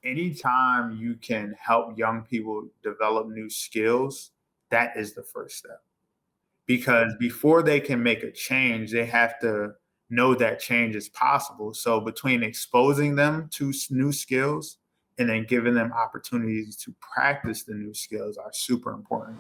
anytime you can help young people develop new skills, that is the first step. Because before they can make a change, they have to know that change is possible. So between exposing them to new skills and then giving them opportunities to practice the new skills are super important.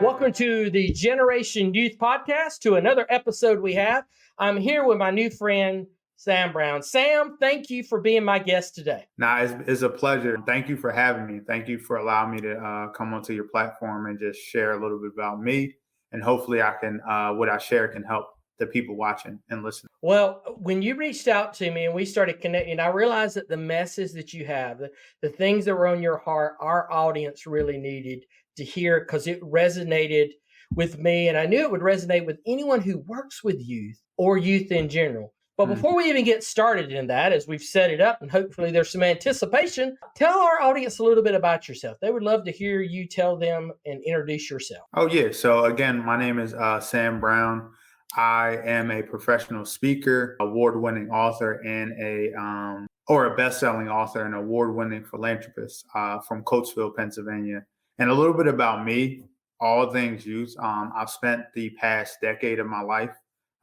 Welcome to the Generation Youth Podcast, to another episode we have. I'm here with my new friend, Sam Brown. Sam, thank you for being my guest today. Now, it's a pleasure. Thank you for having me. Thank you for allowing me to come onto your platform and just share a little bit about me. And hopefully I can, what I share can help the people watching and listening. Well, when you reached out to me and we started connecting, I realized that the message that you have, the things that were on your heart, our audience really needed to hear because it resonated with me. And I knew it would resonate with anyone who works with youth or youth in general. But before we even get started in that, as we've set it up and hopefully there's some anticipation, tell our audience a little bit about yourself. They would love to hear you tell them and introduce yourself. Oh, yeah. So again, my name is Sam Brown. I am a professional speaker, award-winning author, and a best-selling author and award-winning philanthropist from Coatesville, Pennsylvania. And a little bit about me, all things youth. I've spent the past decade of my life,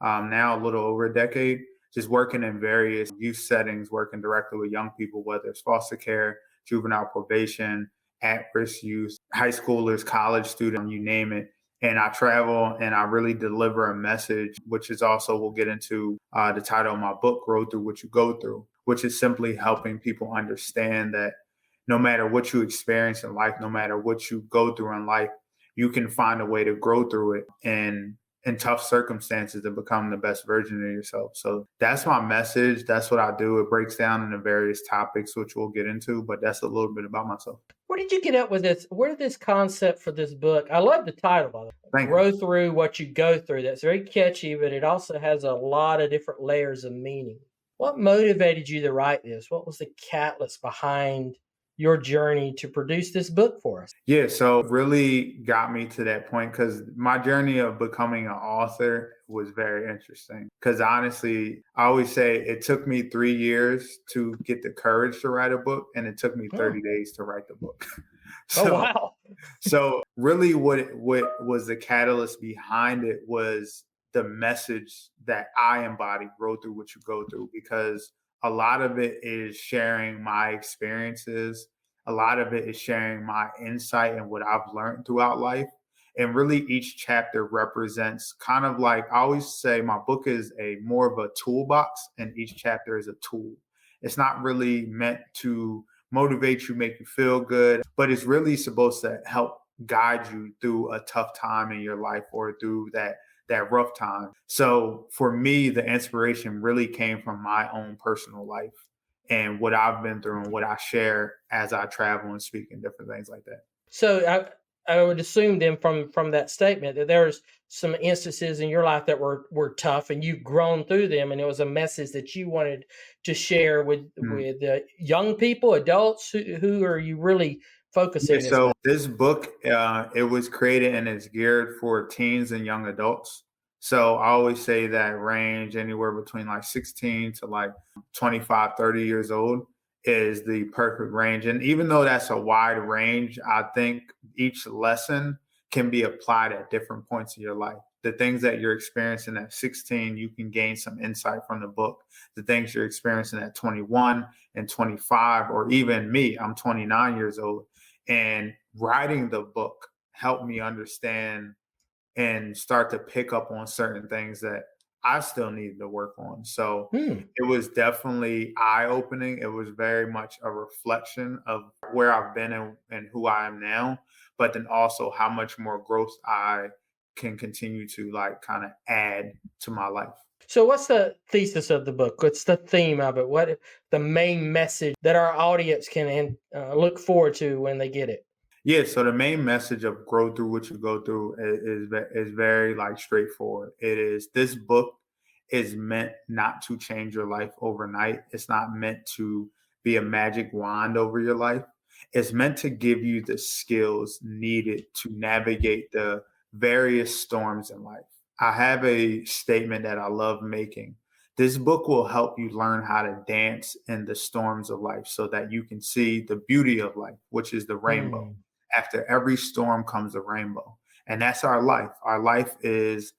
now a little over a decade, just working in various youth settings, working directly with young people, whether it's foster care, juvenile probation, at-risk youth, high schoolers, college students, you name it. And I travel and I really deliver a message, which is also, we'll get into the title of my book, Grow Through What You Go Through, which is simply helping people understand that no matter what you experience in life, no matter what you go through in life, you can find a way to grow through it and in tough circumstances to become the best version of yourself. So that's my message. That's what I do. It breaks down into various topics, which we'll get into, but that's a little bit about myself. Where did you get up with this? Where did this concept for this book? I love the title, by the way. Thank Grow you. Through What You Go Through. That's very catchy, but it also has a lot of different layers of meaning. What motivated you to write this? What was the catalyst behind your journey to produce this book for us? Yeah, so really got me to that point because my journey of becoming an author was very interesting. Because honestly, I always say it took me 3 years to get the courage to write a book, and it took me 30 days to write the book. Oh, So, wow. so really, what was the catalyst behind it was the message that I embody: grow through what you go through, because a lot of it is sharing my experiences. A lot of it is sharing my insight and what I've learned throughout life. And really, each chapter represents kind of like, I always say my book is a more of a toolbox, and each chapter is a tool. It's not really meant to motivate you, make you feel good, but it's really supposed to help guide you through a tough time in your life or through that rough time. So for me, the inspiration really came from my own personal life and what I've been through and what I share as I travel and speak and different things like that. So I would assume then from that statement that there's some instances in your life that were tough and you've grown through them, and it was a message that you wanted to share with young people, adults. Who are you really focusing Yeah, this so on? this book, it was created and it's geared for teens and young adults. So I always say that range anywhere between like 16 to like 25, 30 years old is the perfect range. And even though that's a wide range, I think each lesson can be applied at different points in your life. The things that you're experiencing at 16, you can gain some insight from the book. The things you're experiencing at 21 and 25, or even me, I'm 29 years old. And writing the book helped me understand and start to pick up on certain things that I still needed to work on. So it was definitely eye opening. It was very much a reflection of where I've been and who I am now, but then also how much more growth I can continue to like kind of add to my life. So what's the thesis of the book? What's the theme of it? What the main message that our audience can look forward to when they get it? Yeah, so the main message of grow through what you go through is very like straightforward. It is, this book is meant not to change your life overnight. It's not meant to be a magic wand over your life. It's meant to give you the skills needed to navigate the various storms in life. I have a statement that I love making This book will help you learn how to dance in the storms of life so that you can see the beauty of life, which is the rainbow. Mm. After every storm comes a rainbow. And that's our life. Our life is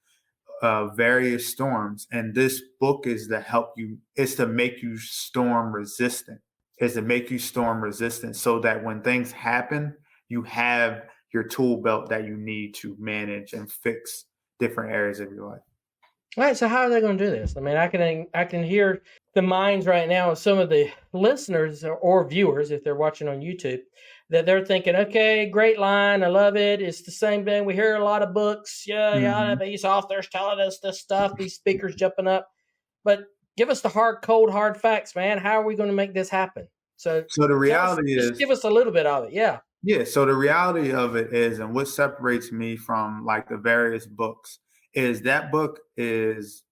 various storms. And this book is to help you, it's to make you storm resistant, is to make you storm resistant so that when things happen, you have your tool belt that you need to manage and fix different areas of your life. All right, so how are they going to do this? I mean, I can hear the minds right now of some of the listeners or viewers, if they're watching on YouTube, that they're thinking, okay, great line, I love it. It's the same thing. We hear a lot of books, yeah, Mhm. these authors telling us this stuff, these speakers jumping up, but give us the hard, cold, hard facts, man. How are we going to make this happen? So So the tell us, reality just is, give us a little bit of it. Yeah. yeah, so the reality of it is, and what separates me from like the various books is that book is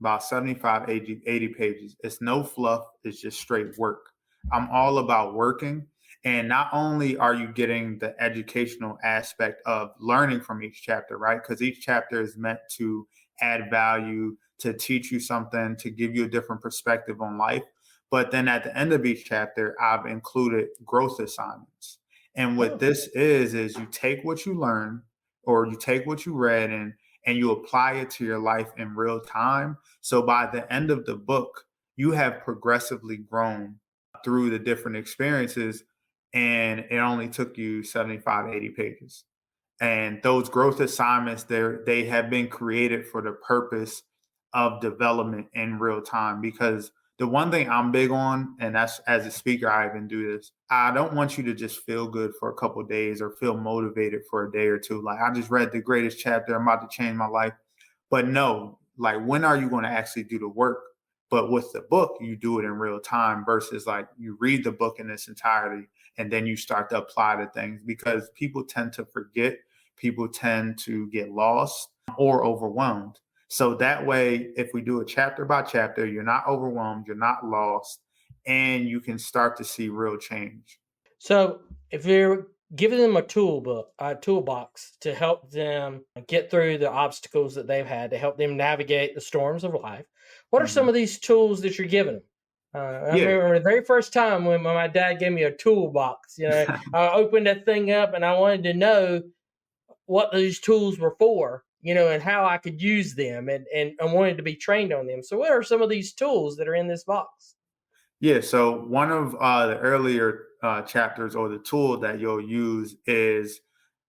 about 75, 80 pages. It's no fluff, it's just straight work. I'm all about working. And not only are you getting the educational aspect of learning from each chapter, right? Because each chapter is meant to add value, to teach you something, to give you a different perspective on life. But then at the end of each chapter, I've included growth assignments. And what Oh, this is you take what you learn or you take what you read and you apply it to your life in real time. So by the end of the book, you have progressively grown through the different experiences and it only took you 75, 80 pages. And those growth assignments, they have been created for the purpose of development in real time. Because the one thing I'm big on, and that's as a speaker, I even do this. I don't want you to just feel good for a couple of days or feel motivated for a day or two. Like I just read the greatest chapter, I'm about to change my life. But no, like when are you going to actually do the work? But with the book, you do it in real time versus like you read the book in its entirety and then you start to apply the things because people tend to forget, people tend to get lost or overwhelmed. So that way, if we do it chapter by chapter, you're not overwhelmed, you're not lost, and you can start to see real change. so if you're giving them a toolbox to help them get through the obstacles that they've had, to help them navigate the storms of life, what are some Mhm. of these tools that you're giving them? I Yeah. remember the very first time when my dad gave me a toolbox. I opened that thing up and I wanted to know what those tools were for, and how I could use them, and I wanted to be trained on them. So, what are some of these tools that are in this box? Yeah, so one of the earlier chapters or the tool that you'll use is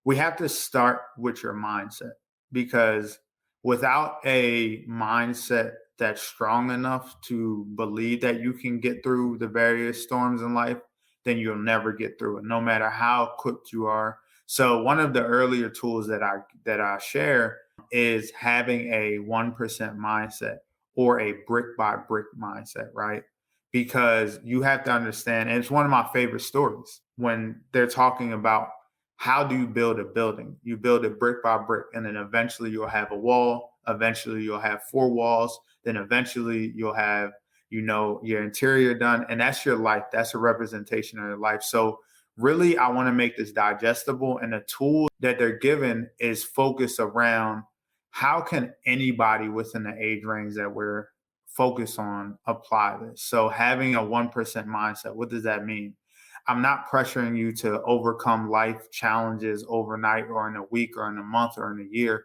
we have to start with your mindset because without a mindset that's strong enough to believe that you can get through the various storms in life, then you'll never get through it, no matter how equipped you are. So one of the earlier tools that I share is having a 1% mindset or a brick by brick mindset, right? Because you have to understand, and it's one of my favorite stories when they're talking about how do you build a building? You build it brick by brick, and then eventually you'll have a wall. Eventually you'll have four walls. Then eventually you'll have, your interior done. And that's your life. That's a representation of your life. So really, I want to make this digestible. And the tool that they're given is focused around how can anybody within the age range that we're focused on apply this. So having a 1% mindset, what does that mean? I'm not pressuring you to overcome life challenges overnight or in a week or in a month or in a year.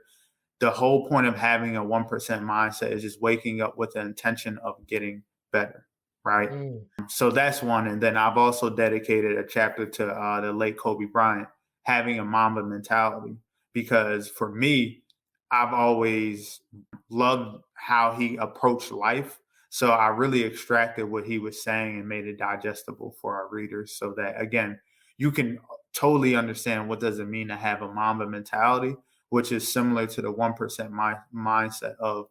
The whole point of having a 1% mindset is just waking up with the intention of getting better, right? Mm. So that's one. And then I've also dedicated a chapter to the late Kobe Bryant, having a Mamba mentality. Because for me, I've always loved how he approached life. So I really extracted what he was saying and made it digestible for our readers so that, again, you can totally understand what does it mean to have a Mamba mentality, which is similar to the 1% mindset of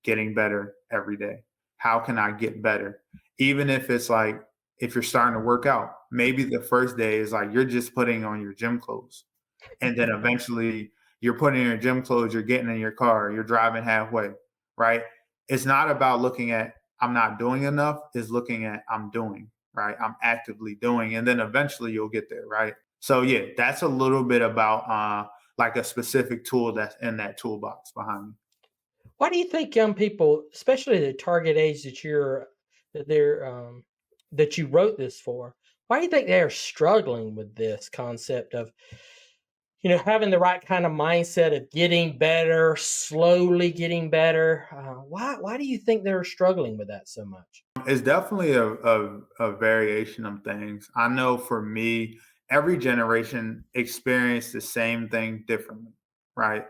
getting better every day. How can I get better? Even if it's like, if you're starting to work out, maybe the first day is like you're just putting on your gym clothes. And then eventually you're putting in your gym clothes, you're getting in your car, you're driving halfway, right? It's not about looking at, I'm not doing enough, it's looking at, I'm doing, right? I'm actively doing. And then eventually you'll get there, right? So, yeah, that's a little bit about like a specific tool that's in that toolbox behind me. Why do you think young people, especially the target age that they're that you wrote this for, why do you think they are struggling with this concept of having the right kind of mindset of getting better, slowly getting better? Why do you think they're struggling with that so much? It's definitely a variation of things. I know for me, every generation experienced the same thing differently, right?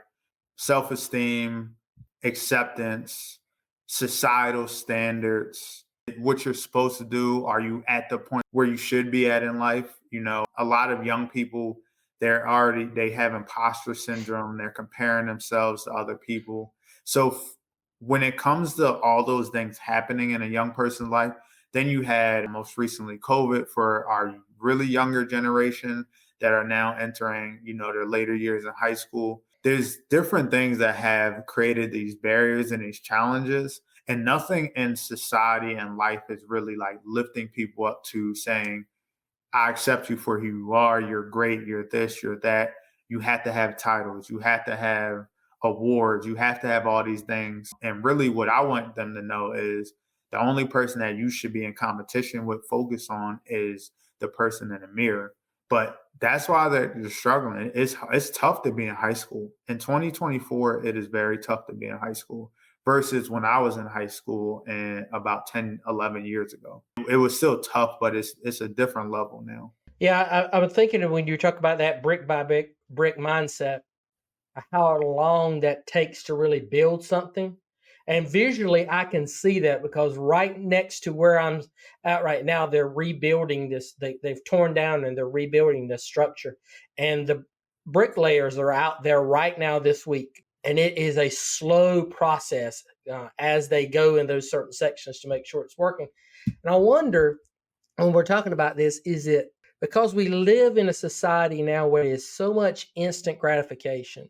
Self-esteem, acceptance, societal standards, what you're supposed to do. Are you at the point where you should be at in life? A lot of young people, they have imposter syndrome. They're comparing themselves to other people. So when it comes to all those things happening in a young person's life, then you had most recently COVID for our really younger generation that are now entering, their later years in high school. There's different things that have created these barriers and these challenges, and nothing in society and life is really like lifting people up to saying, I accept you for who you are. You're great. You're this, you're that. You have to have titles. You have to have awards. You have to have all these things. And really, what I want them to know is the only person that you should be in competition with, focus on, is the person in the mirror. But that's why they're struggling. It's tough to be in high school. In 2024, it is very tough to be in high school versus when I was in high school and about 10, 11 years ago. It was still tough, but it's a different level now. Yeah, I was thinking of when you talk about that brick by brick mindset, how long that takes to really build something. And visually, I can see that because right next to where I'm at right now, they're rebuilding this. They've torn down and they're rebuilding this structure. And the bricklayers are out there right now this week. And it is a slow process as they go in those certain sections to make sure it's working. And I wonder, when we're talking about this, is it because we live in a society now where there's so much instant gratification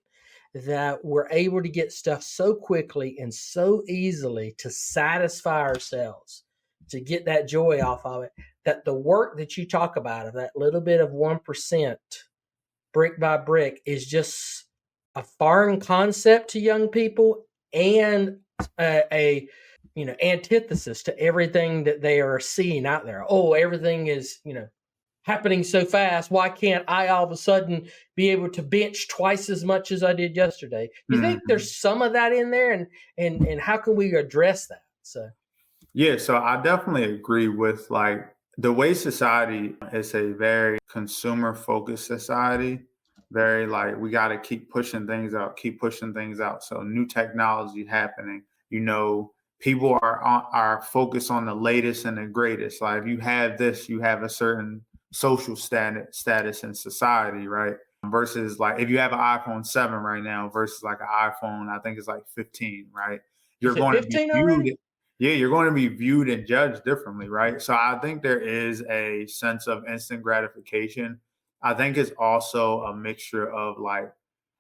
that we're able to get stuff so quickly and so easily to satisfy ourselves, to get that joy off of it, that the work that you talk about of that little bit of 1%, brick by brick, is just a foreign concept to young people and a antithesis to everything that they are seeing out there. Oh, everything is happening so fast. Why can't I all of a sudden be able to bench twice as much as I did yesterday? You think Mhm. there's some of that in there, and how can we address that? So Yeah, so I definitely agree with like the way society is a very consumer focused society. Very like we got to keep pushing things out, keep pushing things out. So new technology happening, people are focused on the latest and the greatest. Like if you have this, you have a certain social status in society, right? Versus like if you have an iPhone 7 right now versus like an iPhone, I think it's like 15, right? You're is it going to be 15 viewed already? Yeah, you're going to be viewed and judged differently, right? So I think there is a sense of instant gratification. I think it's also a mixture of like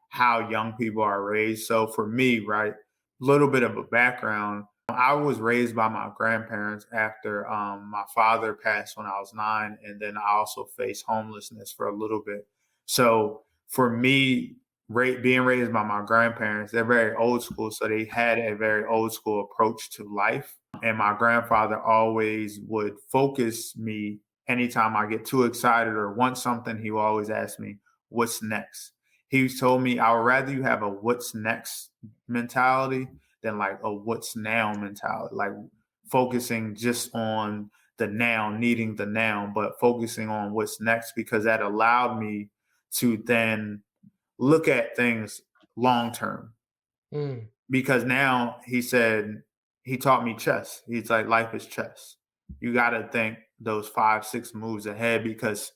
how young people are raised. So for me, right, little bit of a background. I was raised by my grandparents after my father passed when I was 9, and then I also faced homelessness for a little bit. So for me, being raised by my grandparents, they're very old school, so they had a very old school approach to life. And my grandfather always would focus me anytime I get too excited or want something. He will always ask me, "What's next?" He's told me, I would rather you have a what's next mentality than like a what's now mentality, like focusing just on the now, needing the now, but focusing on what's next, because that allowed me to then look at things long term. Mm. Because now he said, he taught me chess. He's like, life is chess. You got to think those 5, 6 moves ahead because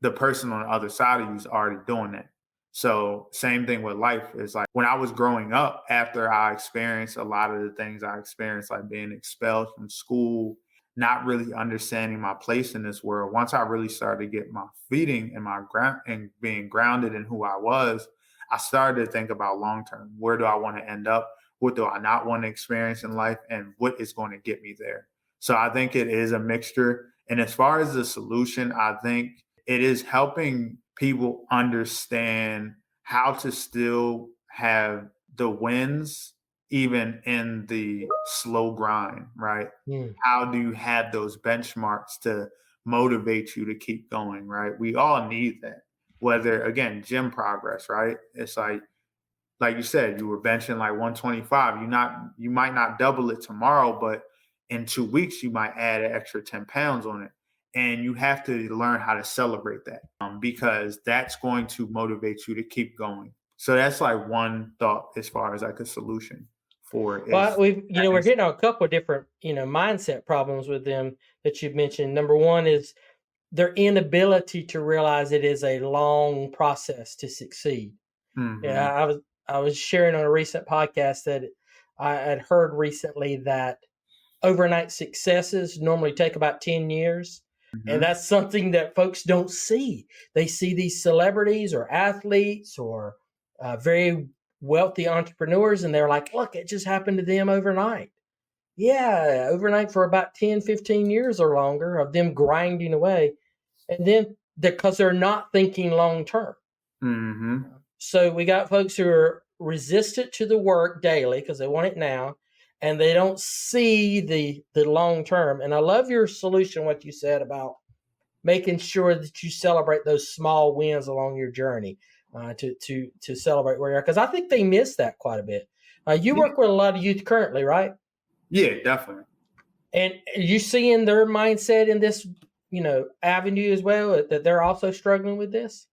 the person on the other side of you is already doing that. So same thing with life is like when I was growing up, after I experienced a lot of the things I experienced, like being expelled from school, not really understanding my place in this world. Once I really started to get my feeding and my ground and being grounded in who I was, I started to think about long term. Where do I want to end up? What do I not want to experience in life? And what is going to get me there? So I think it is a mixture. And as far as the solution, I think it is helping people understand how to still have the wins even in the slow grind, right? Mm. How do you have those benchmarks to motivate you to keep going, right? We all need that. Whether again, gym progress, right? It's like you said, you were benching like 125. You might not double it tomorrow, but in 2 weeks you might add an extra 10 pounds on it. And you have to learn how to celebrate that because that's going to motivate you to keep going. So that's like one thought as far as like a solution for it Well, is we're hitting on a couple of different, mindset problems with them that you've mentioned. Number one is their inability to realize it is a long process to succeed. mm-hmm, Yeah, I was sharing on a recent podcast that I had heard recently that overnight successes normally take about 10 years. And mm-hmm, that's something that folks don't see. They see these celebrities or athletes or very wealthy entrepreneurs, and they're like, look, it just happened to them overnight. Yeah, overnight for about 10, 15 years or longer of them grinding away. And then because they're not thinking long term. mm-hmm. So we got folks who are resistant to the work daily because they want it now, and they don't see the long term. And I love your solution, what you said about making sure that you celebrate those small wins along your journey to celebrate where you are, because I think they miss that quite a bit. You Yeah, work with a lot of youth currently, right? yeah, definitely. And are you seeing their mindset in this, avenue as well, that they're also struggling with this?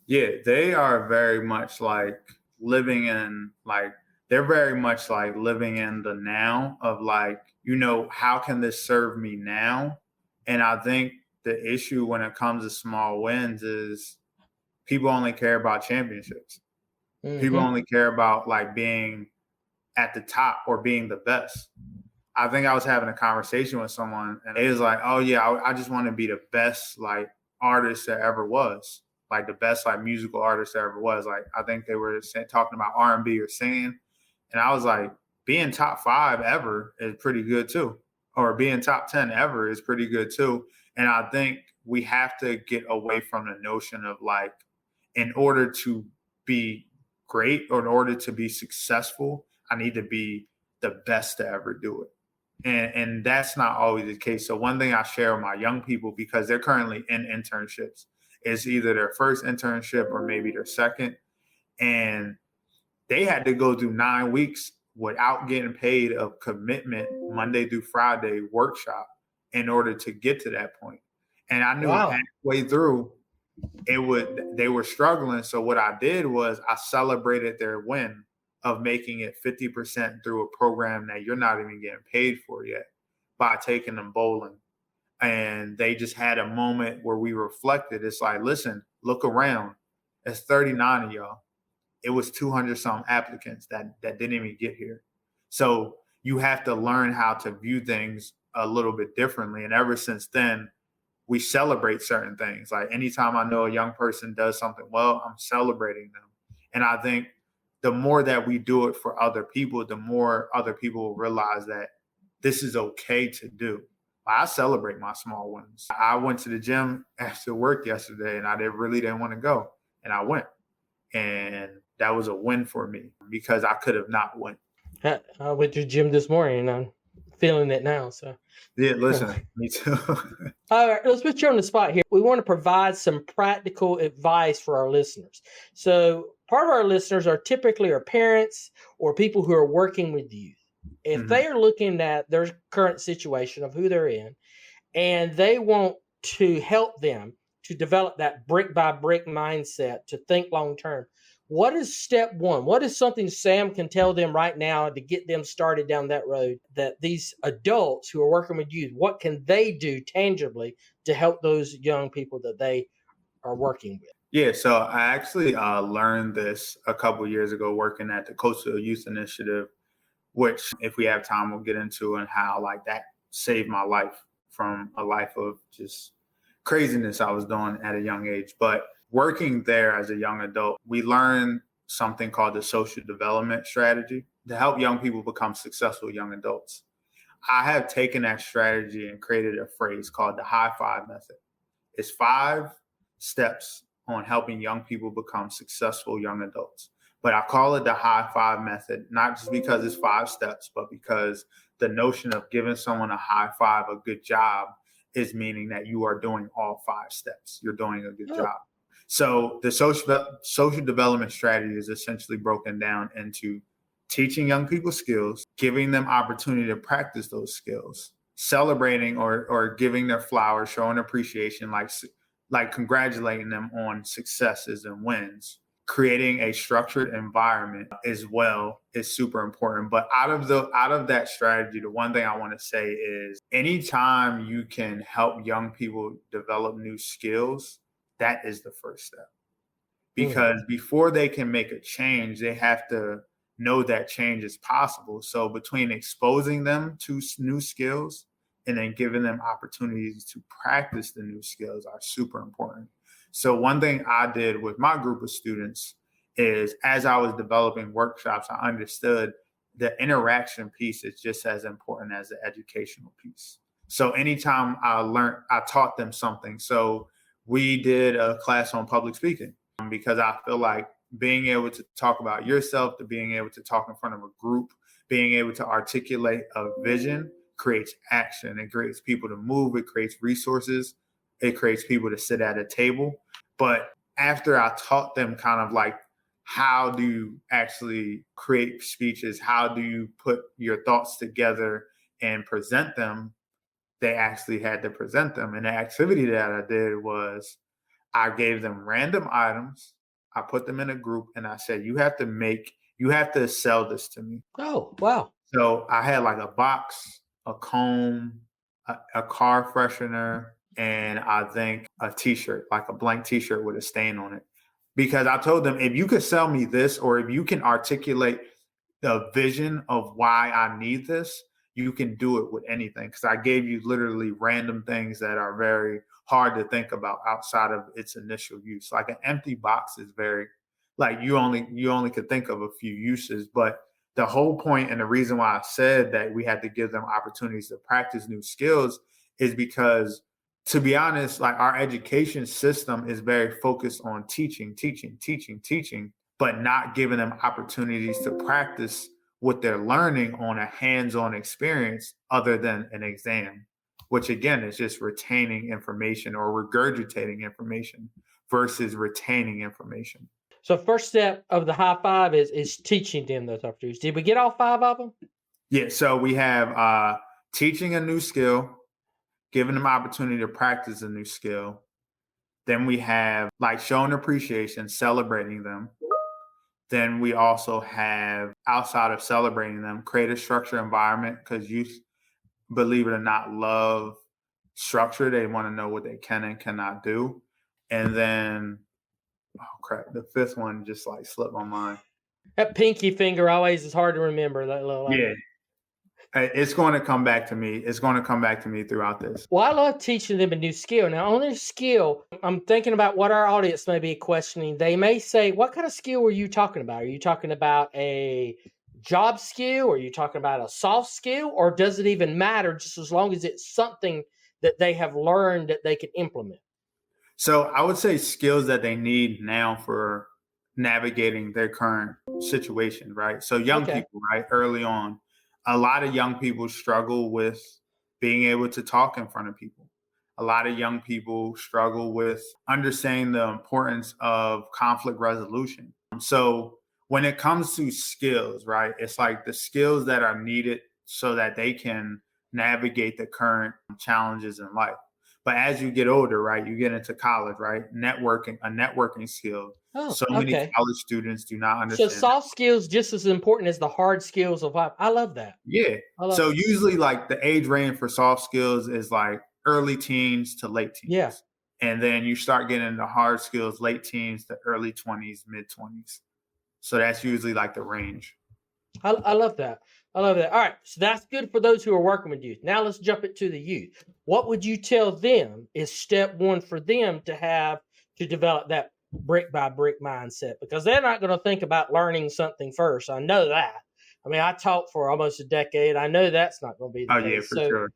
Yeah, they are very much like living in like they're very much like living in the now of like, how can this serve me now? And I think the issue when it comes to small wins is people only care about championships. People Hmm. only care about like being at the top or being the best. I think I was having a conversation with someone and it was like, oh yeah, I just want to be the best like artist there ever was, like the best like musical artist there ever was. Like I think they were talking about R&B or singing, and I was like, being top 5 ever is pretty good too, or being top 10 ever is pretty good too. And I think we have to get away from the notion of like, in order to be great or in order to be successful, I need to be the best to ever do it. And that's not always the case. So one thing I share with my young people, because they're currently in internships, is either their first internship or maybe their second. And they had to go through 9 weeks without getting paid of commitment Monday through Friday workshop in order to get to that point. And I knew Wow. halfway through they were struggling. So what I did was I celebrated their win of making it 50% through a program that you're not even getting paid for yet by taking them bowling. And they just had a moment where we reflected. It's like, listen, look around. It's 39 of y'all. It was 200 some applicants that didn't even get here. So you have to learn how to view things a little bit differently. And ever since then, we celebrate certain things. Like anytime I know a young person does something well, I'm celebrating them. And I think the more that we do it for other people, the more other people will realize that this is okay to do. I celebrate my small wins. I went to the gym after work yesterday and I really didn't want to go. And I went. And that was a win for me because I could have not went. I went to the gym this morning and I'm feeling it now. So, Yeah, listen, me too. all right, let's put you on the spot here. We want to provide some practical advice for our listeners. So, part of our listeners are typically our parents or people who are working with youth. If Mhm. they are looking at their current situation of who they're in, and they want to help them to develop that brick by brick mindset to think long term, what is step one? What is something Sam can tell them right now to get them started down that road, that these adults who are working with youth, what can they do tangibly to help those young people that they are working with? Yeah, so I actually learned this a couple years ago working at the Coastal Youth Initiative, which, if we have time, we'll get into, and how like that saved my life from a life of just craziness I was doing at a young age. But working there as a young adult, we learned something called the social development strategy to help young people become successful young adults. I have taken that strategy and created a phrase called the high five method. It's 5 steps on helping young people become successful young adults. But I call it the high five method, not just because it's 5 steps, but because the notion of giving someone a high five, a good job, is meaning that you are doing all 5 steps. You're doing a good Oh, job. So the social development strategy is essentially broken down into teaching young people skills, giving them opportunity to practice those skills, celebrating or giving their flowers, showing appreciation, like congratulating them on successes and wins. Creating a structured environment as well is super important. But out of that strategy, the one thing I want to say is anytime you can help young people develop new skills, that is the first step. Because before they can make a change, they have to know that change is possible. So between exposing them to new skills and then giving them opportunities to practice the new skills are super important. So one thing I did with my group of students is as I was developing workshops, I understood the interaction piece is just as important as the educational piece. So anytime I taught them something. So we did a class on public speaking because I feel like being able to talk about yourself, to being able to talk in front of a group, being able to articulate a vision creates action. It creates people to move. It creates resources. It creates people to sit at a table. But after I taught them kind of like how do you actually create speeches, how do you put your thoughts together and present them, they actually had to present them. And the activity that I did was I gave them random items. I put them in a group and I said, you have to sell this to me. oh, wow. So I had like a box, a comb, a car freshener, and I think a t-shirt, like a blank t-shirt with a stain on it. Because I told them, if you could sell me this, or if you can articulate the vision of why I need this, you can do it with anything. Because I gave you literally random things that are very hard to think about outside of its initial use. Like an empty box is very like you only could think of a few uses. But the whole point and the reason why I said that we had to give them opportunities to practice new skills is because, to be honest, like our education system is very focused on teaching, but not giving them opportunities to practice what they're learning on a hands-on experience other than an exam, which again is just retaining information or regurgitating information versus retaining information. So first step of the high five is teaching them those opportunities. Did we get all 5 of them? Yeah, so we have teaching a new skill, giving them opportunity to practice a new skill. Then we have like showing appreciation, celebrating them. Then we also have, outside of celebrating them, create a structured environment because youth, believe it or not, love structure. They want to know what they can and cannot do. And then, oh crap, the 5th one just like slipped my mind. That pinky finger always is hard to remember. That little, Yeah. It's going to come back to me. It's going to come back to me throughout this. Well, I love teaching them a new skill. Now, on their skill, I'm thinking about what our audience may be questioning. They may say, what kind of skill were you talking about? Are you talking about a job skill? Are you talking about a soft skill? Or does it even matter just as long as it's something that they have learned that they can implement? So I would say skills that they need now for navigating their current situation, right? So young Okay. people, right, early on, a lot of young people struggle with being able to talk in front of people. A lot of young people struggle with understanding the importance of conflict resolution. So when it comes to skills, right, it's like the skills that are needed so that they can navigate the current challenges in life. But as you get older, right, you get into college, right? A networking skill. Oh, So many okay. college students do not So understand that. soft skills just as important as the hard skills of life. I love that. Yeah. I love So that. usually like the age range for soft skills is like early teens to late Yeah. teens. And then you start getting into hard skills, late teens to early 20s, mid 20s. So that's usually like the range. I love that. I love that. All right. So that's good for those who are working with youth. Now let's jump into the youth. What would you tell them is step one for them to have to develop that brick by brick mindset? Because they're not going to think about learning something first. I know that. I mean, I taught for almost a decade. I know that's not going to be the Oh yeah, case. for So sure.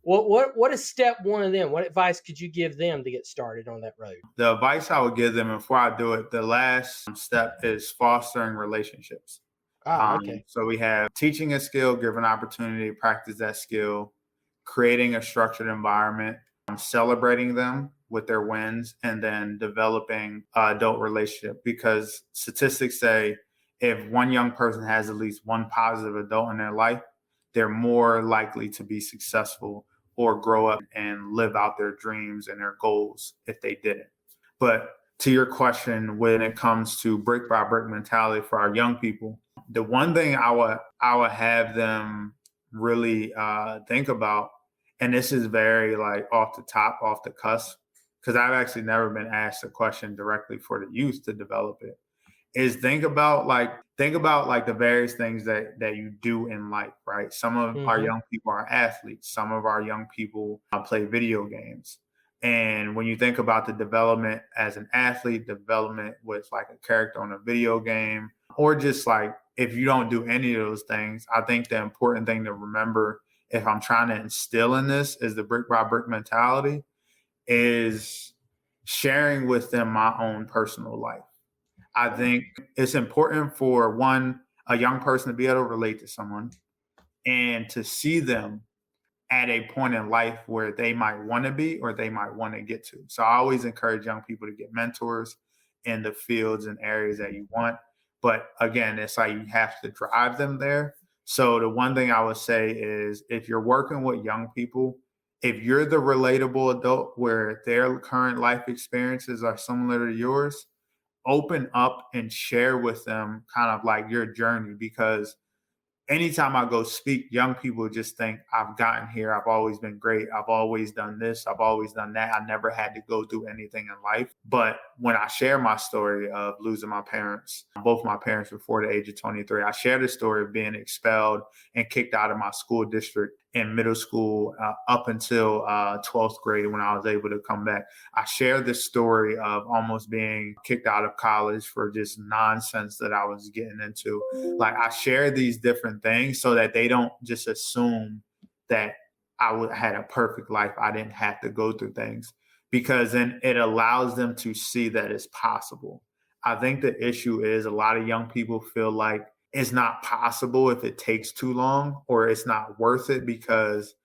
What is step one of them? What advice could you give them to get started on that road? The advice I would give them before I do it, the last step is fostering relationships. Ah, okay. So we have teaching a skill, give an opportunity to practice that skill, creating a structured environment, celebrating them with their wins, and then developing adult relationship. Because statistics say if one young person has at least one positive adult in their life, they're more likely to be successful or grow up and live out their dreams and their goals if they didn't. But to your question, when it comes to brick by brick mentality for our young people, the one thing I would have them really think about, and this is very like off the top, off the cusp, because I've actually never been asked a question directly for the youth to develop it, is think about the various things that you do in life, right? Some of our Hmm. young people are athletes. Some of our young people play video games. And when you think about the development as an athlete, development with like a character on a video game, or just like if you don't do any of those things, I think the important thing to remember if I'm trying to instill in this is the brick by brick mentality is sharing with them my own personal life. I think it's important for one, a young person to be able to relate to someone and to see them at a point in life where they might want to be or they might want to get to. So I always encourage young people to get mentors in the fields and areas that you want. But again, it's like you have to drive them there. So the one thing I would say is if you're working with young people, if you're the relatable adult where their current life experiences are similar to yours, open up and share with them kind of like your journey, because anytime I go speak, young people just think I've gotten here. I've always been great. I've always done this. I've always done that. I never had to go through anything in life. But when I share my story of losing my parents, both my parents before the age of 23, I share the story of being expelled and kicked out of my school district in middle school up until 12th grade when I was able to come back. I share the story of almost being kicked out of college for just nonsense that I was getting into. Like I share these different things so that they don't just assume that had a perfect life. I didn't have to go through things, because then it allows them to see that it's possible. I think the issue is a lot of young people feel like it's not possible if it takes too long, or it's not worth it because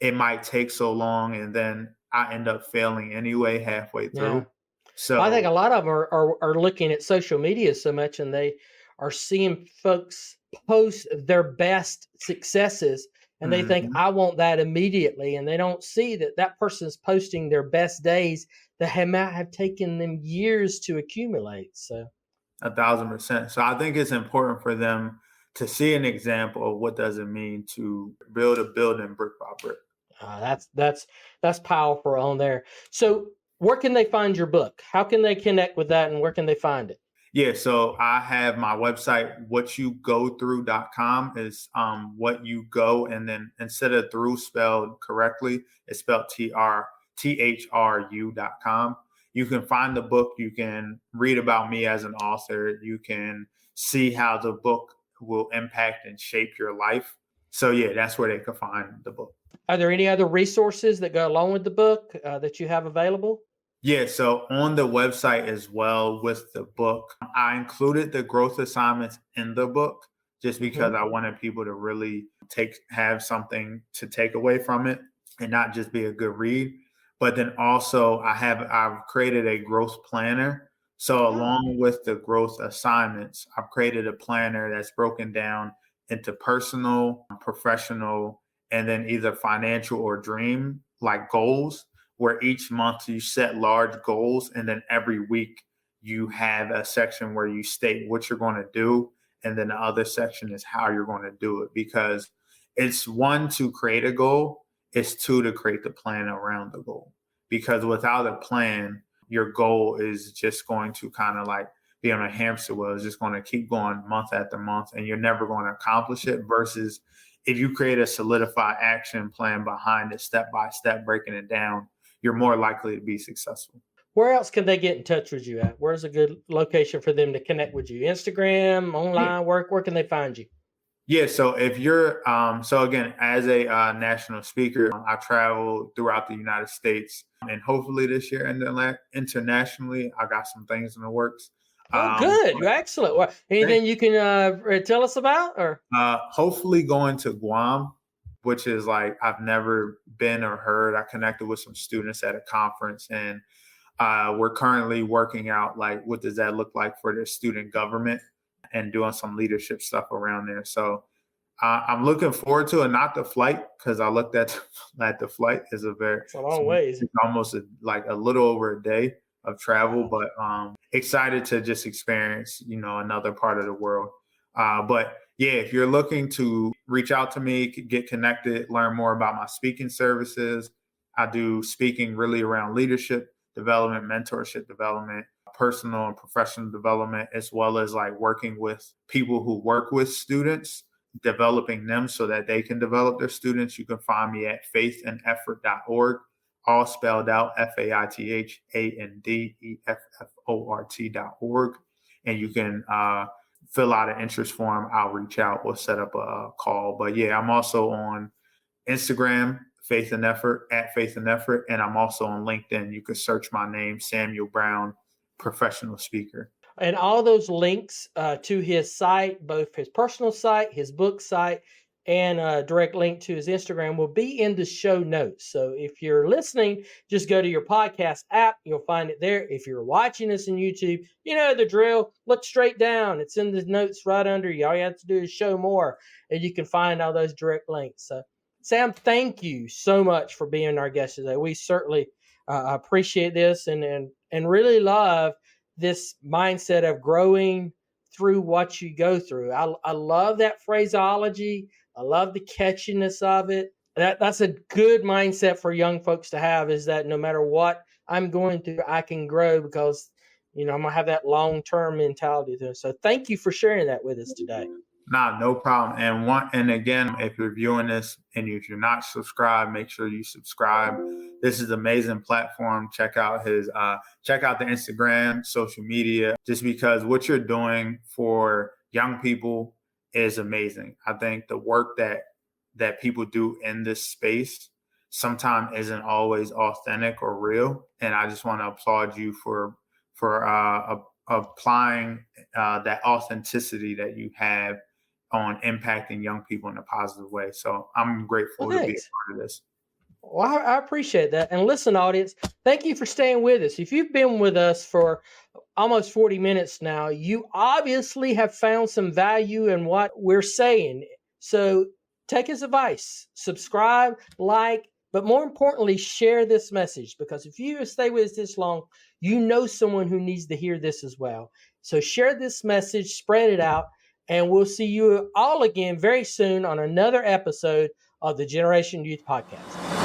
it might take so long and then I end up failing anyway halfway Yeah. through. I think So a lot of them are looking at social media so much, and they are seeing folks post their best successes, and they think, mhm. I want that immediately. And they don't see that that person's posting their best days that might have taken them years to accumulate. So 1,000%. So I think it's important for them to see an example of what does it mean to build a building brick by brick. that's powerful on there. So where can they find your book? How can they connect with that, and where can they find it? Yeah, so I have my website, whatyougothrough.com is what you go, and then instead of through spelled correctly, it's spelled THRU.com. You can find the book, you can read about me as an author, you can see how the book will impact and shape your life. So yeah, that's where they can find the book. Are there any other resources that go along with the book that you have available? Yeah, so on the website as well with the book, I included the growth assignments in the book just because Hmm. I wanted people to really have something to take away from it and not just be a good read. But then also I've created a growth planner. So Ah, along with the growth assignments, I've created a planner that's broken down into personal, professional, and then either financial or dream like goals, where each month you set large goals, and then every week you have a section where you state what you're going to do, and then the other section is how you're going to do it, because it's one to create a goal, it's two to create the plan around the goal, because without a plan your goal is just going to kind of like be on a hamster wheel. It's just going to keep going month after month and you're never going to accomplish it, versus if you create a solidified action plan behind it, step by step, breaking it down, you're more likely to be successful. where else can they get in touch with you at? Where's a good location for them to connect with you? Instagram, Yeah. online, where can they find you? Yeah, so if you're, so again, as a national speaker, I travel throughout the United States, and hopefully this year and then internationally, I got some things in the works. Oh, good. But Excellent. Well, thank anything you can tell us about? Or hopefully going to Guam, which is like I've never been or heard. I connected with some students at a conference, and we're currently working out like what does that look like for their student government and doing some leadership stuff around there. So I'm looking forward to it. Not the flight because I looked at at the flight is a very it's a long ways. it's almost like a little over a day of travel, Wow. but excited to just experience another part of the world. But yeah, if you're looking to reach out to me, get connected, learn more about my speaking services, I do speaking really around leadership development, mentorship development, personal and professional development, as well as like working with people who work with students, developing them so that they can develop their students. You can find me at faithandeffort.org, all spelled out faithandeffort.org. And you can fill out an interest form. I'll reach out or set up a call. But yeah, I'm also on Instagram, Faith and Effort, at Faith and Effort. And I'm also on LinkedIn. You can search my name, Samuel Brown, professional speaker. And all those links to his site, both his personal site, his book site, and a direct link to his Instagram will be in the show notes. So if you're listening, just go to your podcast app. You'll find it there. If you're watching us on YouTube, you know the drill. Look straight down. It's in the notes right under you. All you have to do is show more, and you can find all those direct links. So, Sam, thank you so much for being our guest today. We certainly appreciate this and really love this mindset of growing through what you go through. I love that phraseology. I love the catchiness of it. That's a good mindset for young folks to have, is that no matter what I'm going through, I can grow because, I'm going to have that long-term mentality there. So thank you for sharing that with us today. Nah, no problem. And again, if you're viewing this and if you're not subscribed, make sure you subscribe. This is an amazing platform. Check out the Instagram, social media, just because what you're doing for young people is amazing. I think the work that people do in this space sometimes isn't always authentic or real. And I just want to applaud you for applying that authenticity that you have on impacting young people in a positive way. So I'm grateful to be a part of this. Well, I appreciate that. And listen, audience, thank you for staying with us. If you've been with us for almost 40 minutes now, you obviously have found some value in what we're saying. So take his advice, subscribe, like, but more importantly, share this message, because if you stay with us this long, you know someone who needs to hear this as well. So share this message, spread it out, and we'll see you all again very soon on another episode of the Generation Youth Podcast.